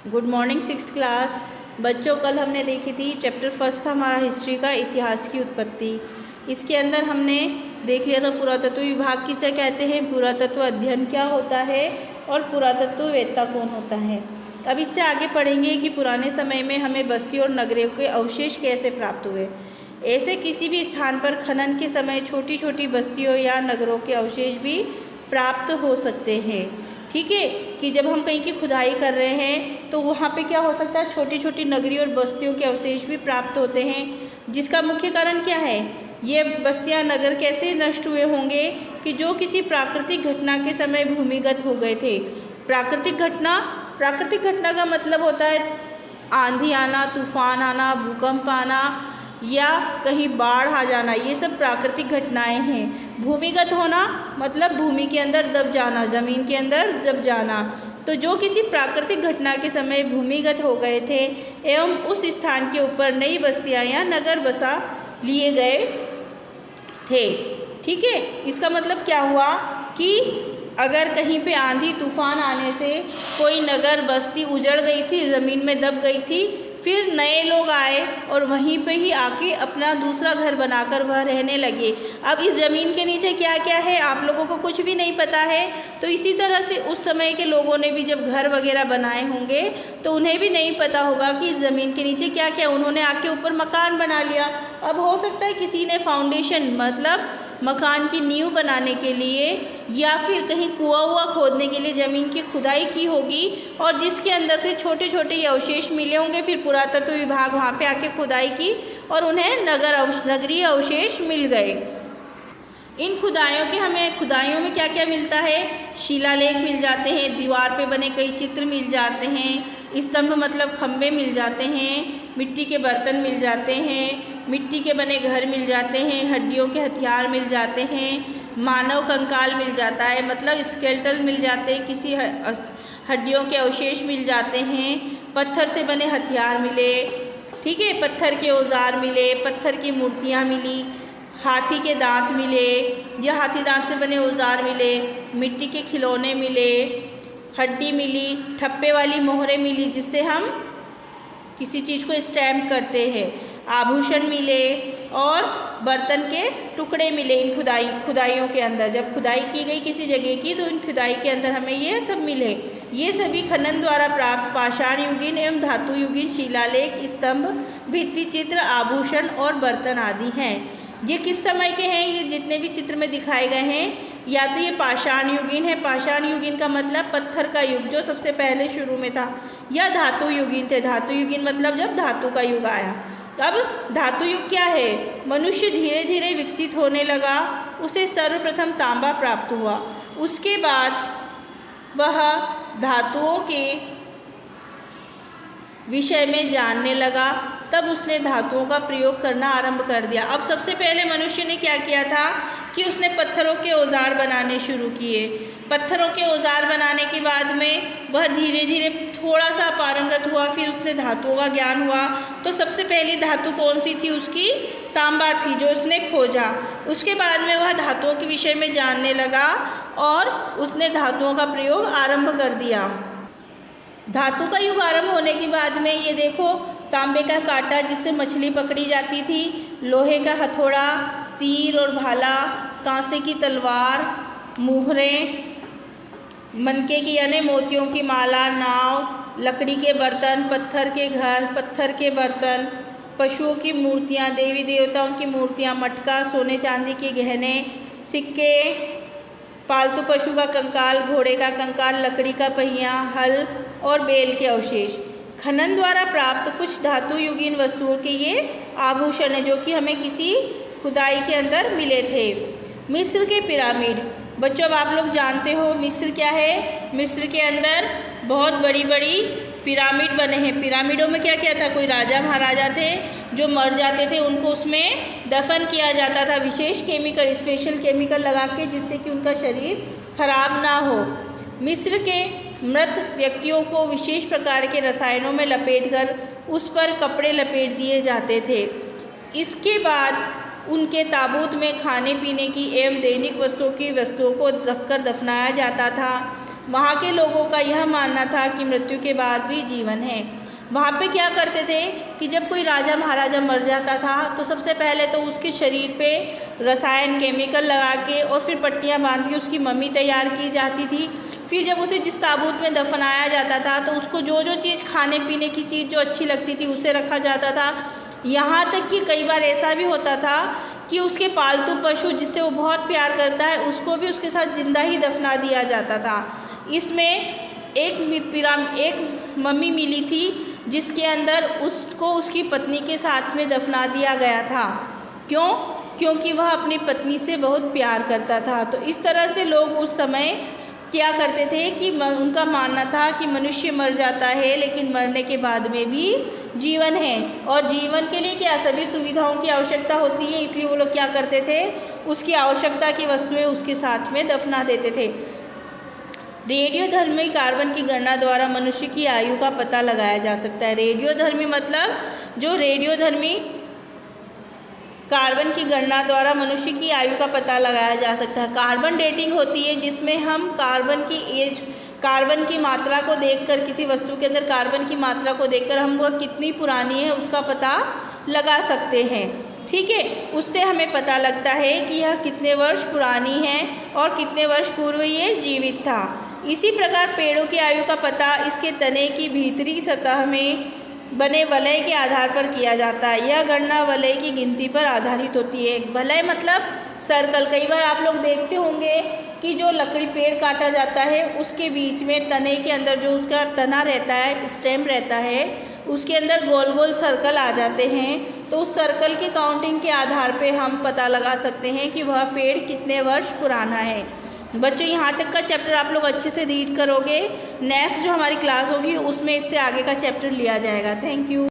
Good morning sixth class बच्चों। कल हमने देखी थी चैप्टर फर्स्ट था हमारा हिस्ट्री का, इतिहास की उत्पत्ति। इसके अंदर हमने देख लिया था पुरातत्व विभाग किसे कहते हैं, पुरातत्व अध्ययन क्या होता है और पुरातत्ववेत्ता कौन होता है। अब इससे आगे पढ़ेंगे कि पुराने समय में हमें बस्ती और नगरों के अवशेष कैसे प्राप्त हुए। ऐसे किसी भी स्थान पर खनन के समय छोटी छोटी बस्तियों या नगरों के अवशेष भी प्राप्त हो सकते हैं। ठीक है, कि जब हम कहीं की खुदाई कर रहे हैं तो वहाँ पे क्या हो सकता है, छोटी छोटी नगरी और बस्तियों के अवशेष भी प्राप्त होते हैं। जिसका मुख्य कारण क्या है, ये बस्तियाँ नगर कैसे नष्ट हुए होंगे कि जो किसी प्राकृतिक घटना के समय भूमिगत हो गए थे। प्राकृतिक घटना का मतलब होता है आंधी आना, तूफान आना, भूकंप आना या कहीं बाढ़ आ जाना, ये सब प्राकृतिक घटनाएं हैं। भूमिगत होना मतलब भूमि के अंदर दब जाना, ज़मीन के अंदर दब जाना। तो जो किसी प्राकृतिक घटना के समय भूमिगत हो गए थे एवं उस स्थान के ऊपर नई बस्तियां या नगर बसा लिए गए थे। ठीक है, इसका मतलब क्या हुआ कि अगर कहीं पे आंधी तूफान आने से कोई नगर बस्ती उजड़ गई थी, ज़मीन में दब गई थी, फिर नए लोग आए और वहीं पे ही आके अपना दूसरा घर बनाकर वह रहने लगे। अब इस ज़मीन के नीचे क्या क्या है आप लोगों को कुछ भी नहीं पता है। तो इसी तरह से उस समय के लोगों ने भी जब घर वगैरह बनाए होंगे तो उन्हें भी नहीं पता होगा कि इस ज़मीन के नीचे क्या क्या, उन्होंने आके ऊपर मकान बना लिया। अब हो सकता है किसी ने फाउंडेशन मतलब मकान की नींव बनाने के लिए या फिर कहीं कुआं खोदने के लिए ज़मीन की खुदाई की होगी और जिसके अंदर से छोटे छोटे ये अवशेष मिले होंगे। फिर पुरातत्व विभाग वहाँ पे आके खुदाई की और उन्हें नगरीय अवशेष मिल गए। इन खुदाइयों में क्या क्या मिलता है, शिलालेख मिल जाते हैं, दीवार पे बने कई चित्र मिल जाते हैं, स्तंभ मतलब खम्भे मिल जाते हैं, मिट्टी के बर्तन मिल जाते हैं, मिट्टी के बने घर मिल जाते हैं, हड्डियों के हथियार मिल जाते हैं, मानव कंकाल मिल जाता है मतलब स्केलेटल मिल जाते हैं, किसी हड्डियों के अवशेष मिल जाते हैं, पत्थर से बने हथियार मिले। ठीक है, पत्थर के औजार मिले, पत्थर की मूर्तियाँ मिली, हाथी के दांत मिले या हाथी दांत से बने औजार मिले, मिट्टी के खिलौने मिले, हड्डी मिली, ठप्पे वाली मोहरें मिली जिससे हम किसी चीज़ को स्टैम्प करते हैं, आभूषण मिले और बर्तन के टुकड़े मिले। इन खुदाइयों के अंदर जब खुदाई की गई किसी जगह की तो इन खुदाई के अंदर हमें ये सब मिले। ये सभी खनन द्वारा प्राप्त पाषाण युगीन एवं धातु युगीन शिलालेख, स्तंभ, भित्ति चित्र, आभूषण और बर्तन आदि हैं। ये किस समय के हैं, ये जितने भी चित्र में दिखाए गए हैं या तो ये पाषाण युगीन है, पाषाण युगीन का मतलब पत्थर का युग जो सबसे पहले शुरू में था, या धातु युगीन थे। धातु युगीन मतलब जब धातु का युग आया। अब धातु युग क्या है, मनुष्य धीरे धीरे विकसित होने लगा, उसे सर्वप्रथम तांबा प्राप्त हुआ, उसके बाद वह धातुओं के विषय में जानने लगा, तब उसने धातुओं का प्रयोग करना आरंभ कर दिया। अब सबसे पहले मनुष्य ने क्या किया था कि उसने पत्थरों के औजार बनाने शुरू किए। पत्थरों के औजार बनाने के बाद में वह धीरे धीरे थोड़ा सा पारंगत हुआ, फिर उसने धातुओं का ज्ञान हुआ। तो सबसे पहली धातु कौन सी थी, उसकी तांबा थी जो उसने खोजा। उसके बाद में वह धातुओं के विषय में जानने लगा और उसने धातुओं का प्रयोग आरंभ कर दिया। धातु का युग आरंभ होने के बाद में ये देखो, तांबे का कांटा जिससे मछली पकड़ी जाती थी, लोहे का हथौड़ा, तीर और भाला, कांसे की तलवार, मुहरें, मनके की यानी मोतियों की माला, नाव, लकड़ी के बर्तन, पत्थर के घर, पत्थर के बर्तन, पशुओं की मूर्तियाँ, देवी देवताओं की मूर्तियाँ, मटका, सोने चांदी के गहने, सिक्के, पालतू पशु का कंकाल, घोड़े का कंकाल, लकड़ी का पहिया, हल और बैल के अवशेष। खनन द्वारा प्राप्त कुछ धातु युगीन वस्तुओं के ये आभूषण हैं जो कि हमें किसी खुदाई के अंदर मिले थे। मिस्र के पिरामिड, बच्चों अब आप लोग जानते हो मिस्र क्या है। मिस्र के अंदर बहुत बड़ी बड़ी पिरामिड बने हैं। पिरामिडों में क्या क्या था, कोई राजा महाराजा थे जो मर जाते थे, उनको उसमें दफन किया जाता था विशेष केमिकल, स्पेशल केमिकल लगा के, जिससे कि उनका शरीर खराब ना हो। मिस्र के मृत व्यक्तियों को विशेष प्रकार के रसायनों में लपेटकर उस पर कपड़े लपेट दिए जाते थे। इसके बाद उनके ताबूत में खाने पीने की एवं दैनिक वस्तुओं को रखकर दफनाया जाता था। वहाँ के लोगों का यह मानना था कि मृत्यु के बाद भी जीवन है। वहाँ पे क्या करते थे कि जब कोई राजा महाराजा मर जाता था तो सबसे पहले तो उसके शरीर पे रसायन केमिकल लगा के और फिर पट्टियाँ बांध के उसकी मम्मी तैयार की जाती थी। फिर जब उसे जिस ताबूत में दफनाया जाता था तो उसको जो जो चीज़ खाने पीने की चीज़ जो अच्छी लगती थी उसे रखा जाता था। यहाँ तक कि कई बार ऐसा भी होता था कि उसके पालतू पशु जिससे वो बहुत प्यार करता है उसको भी उसके साथ जिंदा ही दफना दिया जाता था। इसमें एक मम्मी मिली थी जिसके अंदर उसको उसकी पत्नी के साथ में दफना दिया गया था। क्यों? क्योंकि वह अपनी पत्नी से बहुत प्यार करता था। तो इस तरह से लोग उस समय क्या करते थे कि उनका मानना था कि मनुष्य मर जाता है लेकिन मरने के बाद में भी जीवन है, और जीवन के लिए क्या सभी सुविधाओं की आवश्यकता होती है, इसलिए वो लोग क्या करते थे, उसकी आवश्यकता की वस्तुएं उसके साथ में दफना देते थे। रेडियोधर्मी कार्बन की गणना द्वारा मनुष्य की आयु का पता लगाया जा सकता है। रेडियोधर्मी मतलब जो रेडियोधर्मी कार्बन की गणना द्वारा मनुष्य की आयु का पता लगाया जा सकता है। कार्बन डेटिंग होती है जिसमें हम कार्बन की मात्रा को देखकर, किसी वस्तु के अंदर कार्बन की मात्रा को देखकर हम वह कितनी पुरानी है उसका पता लगा सकते हैं। ठीक है, उससे हमें पता लगता है कि यह कितने वर्ष पुरानी है और कितने वर्ष पूर्व ये जीवित था। इसी प्रकार पेड़ों की आयु का पता इसके तने की भीतरी सतह में बने वलय के आधार पर किया जाता है। यह गणना वलय की गिनती पर आधारित होती है। वलय मतलब सर्कल। कई बार आप लोग देखते होंगे कि जो लकड़ी पेड़ काटा जाता है उसके बीच में तने के अंदर जो उसका तना रहता है, स्टेम रहता है, उसके अंदर गोल गोल सर्कल आ जाते हैं। तो उस सर्कल की काउंटिंग के आधार पे हम पता लगा सकते हैं कि वह पेड़ कितने वर्ष पुराना है। बच्चों, यहाँ तक का चैप्टर आप लोग अच्छे से रीड करोगे। नेक्स्ट जो हमारी क्लास होगी उसमें इससे आगे का चैप्टर लिया जाएगा। Thank you.